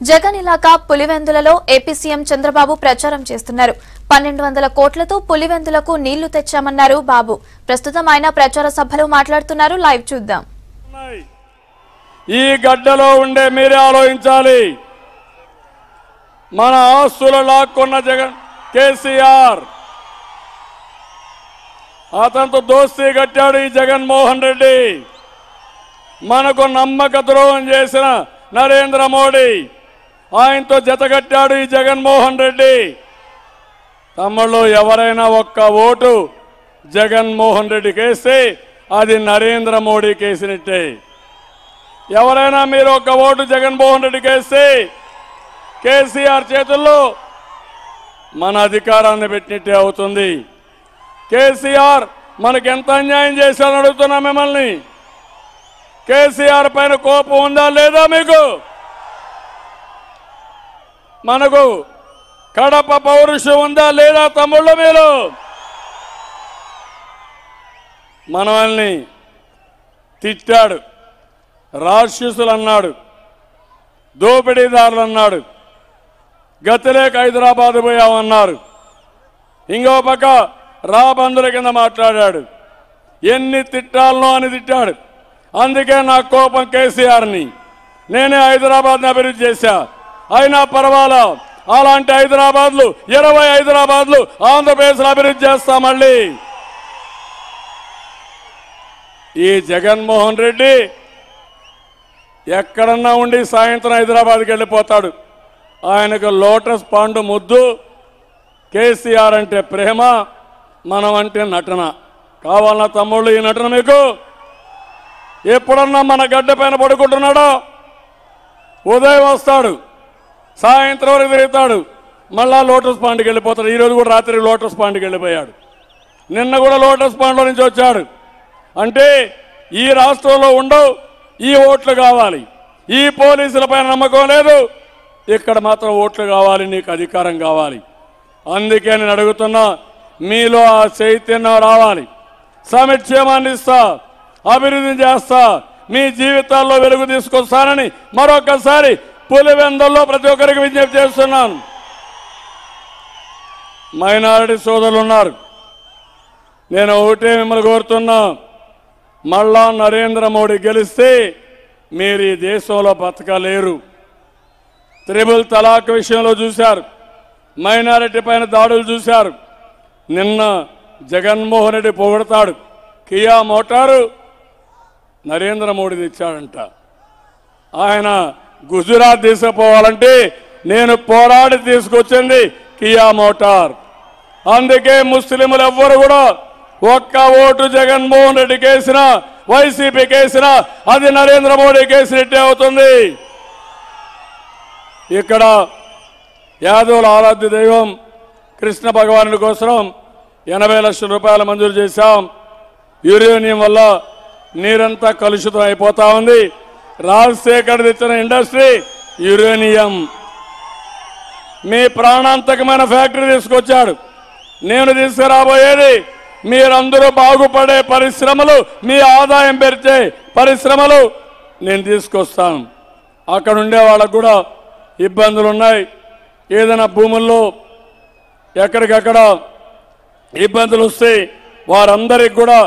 Jagan ఇలాకా పులివెందులలో AP CM Chandrababu ప్రచారం చేస్తున్నారు. 1200 కోట్లతో పులివెందులకు నీళ్లు తెచ్చామన్నారు బాబు. ప్రస్తుతం ఆయన ప్రచార సభలో మాట్లాడుతున్నారు. లైవ్ చూద్దాం. ఈ గడ్డలో ఉండే మీరే ఆలోచించాలి. మన ఆస్తులు లాక్కున్న జగన్ కేసీఆర్ అతనితో దోస్తీ కట్టాడు ఈ జగన్మోహన్ రెడ్డి. మనకు నమ్మక ద్రోహం చేసిన నరేంద్ర మోడీ ఆయనతో జతగట్టాడు ఈ జగన్మోహన్ రెడ్డి. తమ్ముళ్ళు ఎవరైనా ఒక్క ఓటు జగన్మోహన్ రెడ్డికి వేస్తే అది నరేంద్ర మోడీకి వేసినట్టే. ఎవరైనా మీరు ఒక్క ఓటు జగన్మోహన్ రెడ్డికి వేస్తే కేసీఆర్ చేతుల్లో మన అధికారాన్ని పెట్టినట్టే అవుతుంది. కేసీఆర్ మనకెంత అన్యాయం చేశారని అడుగుతున్నా మిమ్మల్ని. కేసీఆర్ పైన కోపం ఉందా లేదా మీకు? మనకు కడప పౌరుషం ఉందా లేదా తమ్ముళ్ళు? మీరు మనల్ని తిట్టాడు, రాక్షసులు అన్నాడు, దోపిడీదారులు అన్నాడు, గతిలేక హైదరాబాద్ పోయామన్నారు. ఇంకో పక్క రాబందుల కింద మాట్లాడాడు. ఎన్ని తిట్టాలనో అని తిట్టాడు. అందుకే నా కోపం కేసీఆర్ని. నేనే హైదరాబాద్ని అభివృద్ధి చేశా, అయినా పర్వాలా. అలాంటి హైదరాబాద్లు 20 హైదరాబాద్లు ఆంధ్రప్రదేశ్లో అభివృద్ధి చేస్తా. మళ్ళీ ఈ జగన్మోహన్ రెడ్డి ఎక్కడన్నా ఉండి సాయంత్రం హైదరాబాద్కి వెళ్ళిపోతాడు. ఆయనకు లోటస్ పాండు ముద్దు. కేసీఆర్ అంటే ప్రేమ, మనం అంటే నటన. కావాలన్నా తమ్ముళ్ళు ఈ నటన మీకు? ఎప్పుడన్నా మన గడ్డ పైన పడుకుంటున్నాడో? ఉదయం వస్తాడు, సాయంత్రం వరకు తిరుగుతాడు, మళ్ళా లోటస్ పాండ్కి వెళ్ళిపోతాడు. ఈరోజు కూడా రాత్రి లోటస్ పాండ్కి వెళ్ళిపోయాడు. నిన్న కూడా లోటస్ పాండ్లో నుంచి వచ్చాడు. అంటే ఈ రాష్ట్రంలో ఉండవు, ఈ ఓట్లు కావాలి. ఈ పోలీసుల పైన నమ్మకం లేదు, ఇక్కడ మాత్రం ఓట్లు కావాలి, నీకు అధికారం కావాలి. అందుకే నేను అడుగుతున్నా, మీలో ఆ చైతన్యం రావాలి. సంక్షేమాన్ని ఇస్తా, అభివృద్ధి చేస్తా, మీ జీవితాల్లో వెలుగు తీసుకొస్తానని మరొకసారి పులివెందుల్లో ప్రతి ఒక్కరికి విజ్ఞప్తి చేస్తున్నాను. మైనారిటీ సోదరులు ఉన్నారు. నేను ఒకటే మిమ్మల్ని కోరుతున్నా, మళ్ళా నరేంద్ర మోడీ గెలిస్తే మీరు ఈ దేశంలో బతకలేరు. త్రిబుల్ తలాక్ విషయంలో చూశారు, మైనారిటీ పైన దాడులు చూశారు. నిన్న జగన్మోహన్ రెడ్డి పొగడతాడు, కియా మోటారు నరేంద్ర మోడీ తెచ్చాడంట. ఆయన గుజరాత్ తీసుకుపోవాలంటే నేను పోరాడి తీసుకొచ్చింది కియా మోటార్. అందుకే ముస్లింలు ఎవ్వరు కూడా ఒక్క ఓటు జగన్మోహన్ రెడ్డికి వేసినా, వైసీపీకి వేసినా అది నరేంద్ర మోడీకి వేసినట్టే అవుతుంది. ఇక్కడ యాదవుల ఆరాధ్య దైవం కృష్ణ భగవానుడి కోసం 80 లక్షల రూపాయలు మంజూరు చేశాం. యురేనియం వల్ల నీరంతా కలుషితం అయిపోతా ఉంది. రాజశేఖర్ తెచ్చిన ఇండస్ట్రీ యురేనియం. మీ ప్రాణాంతకమైన ఫ్యాక్టరీ తీసుకొచ్చాడు. నేను తీసుకురాబోయేది మీరందరూ బాగుపడే పరిశ్రమలు, మీ ఆదాయం పెరిచే పరిశ్రమలు నేను తీసుకొస్తాను. అక్కడ ఉండే వాళ్ళకు కూడా ఇబ్బందులు ఉన్నాయి. ఏదైనా భూముల్లో ఎక్కడికక్కడ ఇబ్బందులు వస్తే వారందరికీ కూడా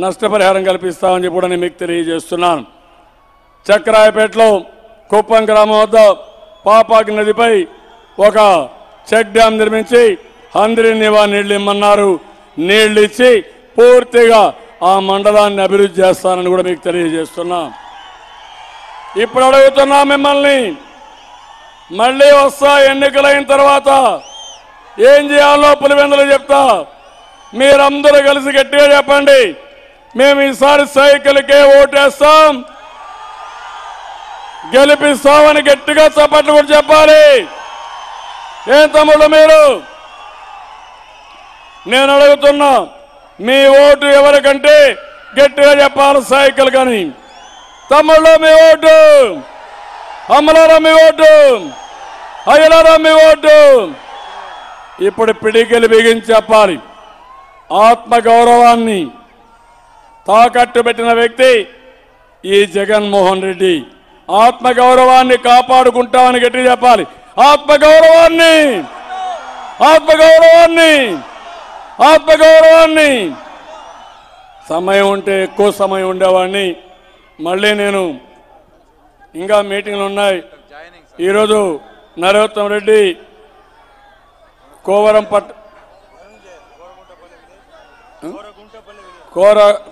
నష్టపరిహారం కల్పిస్తామని చెప్పి కూడా నేను మీకు తెలియజేస్తున్నాను. చక్రాయపేటలో కుప్పం గ్రామం వద్ద పాపాకి నదిపై ఒక చెక్ డ్యామ్ నిర్మించి హంద్రి నివా నీళ్లు ఇమ్మన్నారు. నీళ్లు ఇచ్చి పూర్తిగా ఆ మండలాన్ని అభివృద్ధి చేస్తానని కూడా మీకు తెలియజేస్తున్నా. ఇప్పుడు అడుగుతున్నా మిమ్మల్ని, మళ్ళీ వస్తా ఎన్నికలైన తర్వాత ఏం చేయాలో పులివెందులు చెప్తా. మీరందరూ కలిసి గట్టిగా చెప్పండి, మేము ఈసారి సైకిల్కే ఓటేస్తాం, గెలిపిస్తామని గట్టిగా చప్పట్లు కూడా చెప్పాలి. ఏం తమ్ముళ్ళు మీరు? నేను అడుగుతున్నా, మీ ఓటు ఎవరికంటే గట్టిగా చెప్పాలి సైకిల్ కానీ. తమ్ముళ్ళు మీ ఓటు, అమ్మలారా మీ ఓటు, అయ్యలారా మీ ఓటు. ఇప్పుడు పిడికిలు బిగించి చెప్పాలి. ఆత్మగౌరవాన్ని తాకట్టు పెట్టిన వ్యక్తి ఈ జగన్మోహన్ రెడ్డి. ఆత్మగౌరవాన్ని కాపాడుకుంటామని గట్టి చెప్పాలి. ఆత్మగౌరవాన్ని ఆత్మగౌరవాన్ని ఆత్మగౌరవాన్ని సమయం ఉంటే ఎక్కువ సమయం ఉండేవాడిని. మళ్ళీ నేను ఇంకా మీటింగ్లు ఉన్నాయి. ఈరోజు నరోత్తమ్ రెడ్డి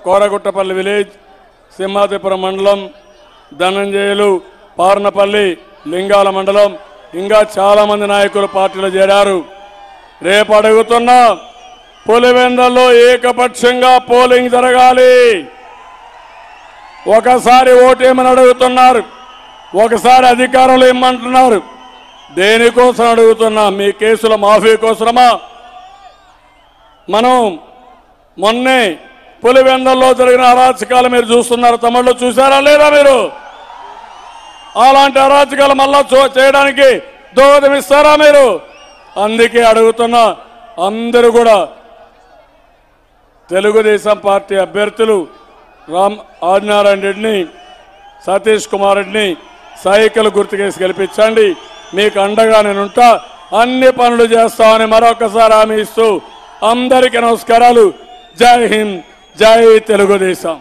కోరగుట్టపల్లి విలేజ్, సింహాద్రిపురం మండలం, ధనంజయులు, పార్నపల్లి, లింగాల మండలం, ఇంకా చాలా మంది నాయకులు పార్టీలో చేరారు. రేపు అడుగుతున్నా పులివెందుల్లో ఏకపక్షంగా పోలింగ్ జరగాలి. ఒకసారి ఓటేమని అడుగుతున్నారు, ఒకసారి అధికారులు ఇమ్మంటున్నారు. దేనికోసం అడుగుతున్నా? మీ కేసుల మాఫీ కోసమా? మనం మొన్నే పులివెందుల్లో జరిగిన అరాచకాలు మీరు చూస్తున్నారు. తమిళలో చూసారా లేదా మీరు? అలాంటి అరాచకాలు మళ్ళా చేయడానికి దోహదం ఇస్తారా మీరు? అందుకే అడుగుతున్నా, అందరూ కూడా తెలుగుదేశం పార్టీ అభ్యర్థులు ఆదినారాయణ రెడ్డిని, సతీష్ కుమార్ రెడ్డిని సైకిల్ గుర్తుకేసి గెలిపించండి. మీకు అండగా నేనుంటా, అన్ని పనులు చేస్తామని మరొకసారి హామీ ఇస్తూ అందరికీ నమస్కారాలు. జై హింద్, జై తెలుగుదేశం.